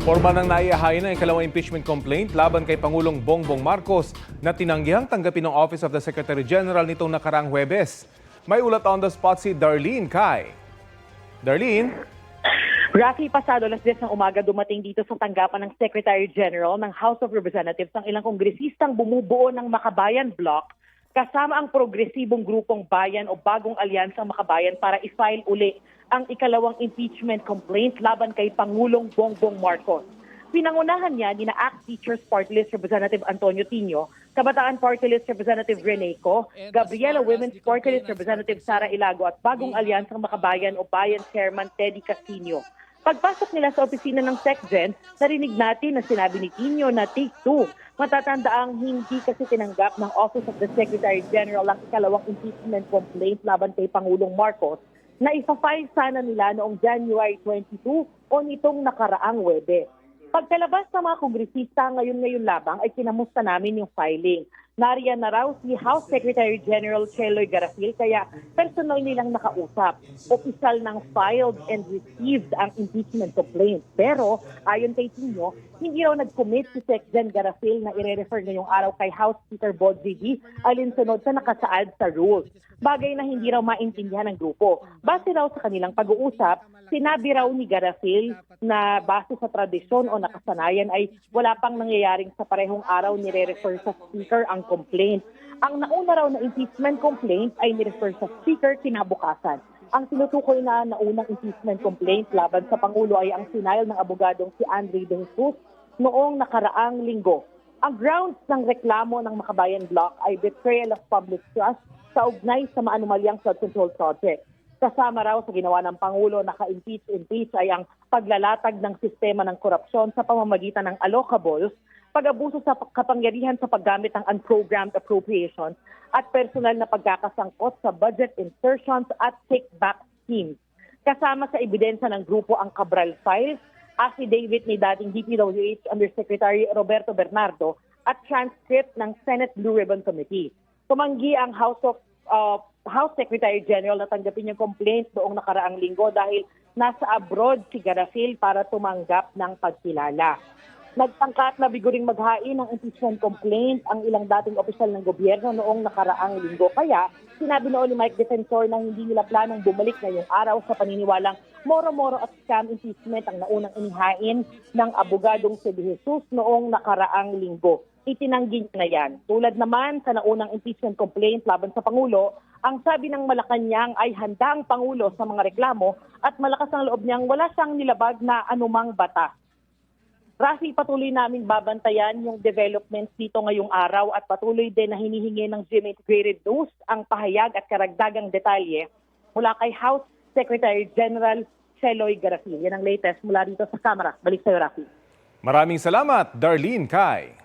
Formal nang naiahain ng ikalawang impeachment complaint laban kay Pangulong Bongbong Marcos na tinanggihang tanggapin ng Office of the Secretary General nitong nakaraang Huwebes. May ulat on the spot si Darlene Kai. Darlene? Rafi, pasado alas 10 ng umaga dumating dito sa tanggapan ng Secretary General ng House of Representatives ang ilang kongresistang bumubuo ng Makabayan Bloc kasama ang progresibong grupong bayan o bagong alyansang Makabayan para i-file uli ang ikalawang impeachment complaint laban kay Pangulong Bongbong Marcos. Pinangunahan niya ni na ACT Teachers Party List Representative Antonio Tino, Kabataan Party List Representative Rene Co, Gabriela Women's Party List Representative Sara Ilago at bagong alyansang Makabayan o Bayan Chairman Teddy Casino. Pagpasok nila sa opisina ng SecGen, narinig natin na sinabi ni Tino na take two. Matatandaang hindi kasi tinanggap ng Office of the Secretary General ang ikalawang impeachment complaint laban kay Pangulong Marcos na isa-file sana nila noong January 22 o nitong nakaraang Huwebes. Pagkalabas ng mga kongresista ngayon labang ay kinamusta namin yung filing. Nariyan na raw si House Secretary General Cheloy Garafil kaya personal nilang nakausap. Opisyal ng filed and received ang impeachment complaint. Pero ayon kay Tino, hindi raw nag-commit si Secgen Garafil na ire-refer ngayong araw kay House Speaker Bod Gigi alinsunod sa nakasaad sa rules. Bagay na hindi raw maintindihan ng grupo. Base raw sa kanilang pag-uusap, sinabi raw ni Garafil na base sa tradisyon o nakasanayan ay wala pang nangyayaring sa parehong araw nire-refer sa Speaker ang complaint. Ang nauna raw na impeachment complaint ay nirefer sa Speaker kinabukasan. Ang tinutukoy na naunang impeachment complaint laban sa Pangulo ay ang sinayal ng abogadong si Andre De Jesus noong nakaraang linggo. Ang grounds ng reklamo ng Makabayan Bloc ay betrayal of public trust sa ugnay sa maanumalyang flood control project. Kasama raw sa ginawa ng Pangulo na ka-impeach ay ang paglalatag ng sistema ng korupsyon sa pamamagitan ng allocables, pag-abuso sa kapangyarihan sa paggamit ng unprogrammed appropriations at personal na pagkakasangkot sa budget insertions at take-back schemes. Kasama sa ebidensya ng grupo ang Cabral Files, affidavit ni dating DPWH Undersecretary Roberto Bernardo at transcript ng Senate Blue Ribbon Committee. Tumanggi ang House Secretary General na tanggapin yung complaint noong nakaraang linggo dahil nasa abroad si Garafil para tumanggap ng pagkilala. Nagtangka at nabiguring maghain ng impeachment complaint ang ilang dating opisyal ng gobyerno noong nakaraang linggo. Kaya sinabi noon ni Mike Defensor na hindi nila planong bumalik ngayong araw sa paniniwalang moro-moro at scam impeachment ang naunang inihain ng abogadong si De Jesus noong nakaraang linggo. Itinanggi na yan. Tulad naman sa naunang impeachment complaint laban sa Pangulo, ang sabi ng Malacanang ay handa ang Pangulo sa mga reklamo at malakas ang loob niyang wala siyang nilabag na anumang batas. Rafi, patuloy naming babantayan yung developments dito ngayong araw at patuloy din na hinihingi ng GMA Integrated News ang pahayag at karagdagang detalye mula kay House Secretary General Cheloy Garafil. Yan ang latest mula dito sa Kamara. Balik sa'yo, Rafi. Maraming salamat, Darlene Kai.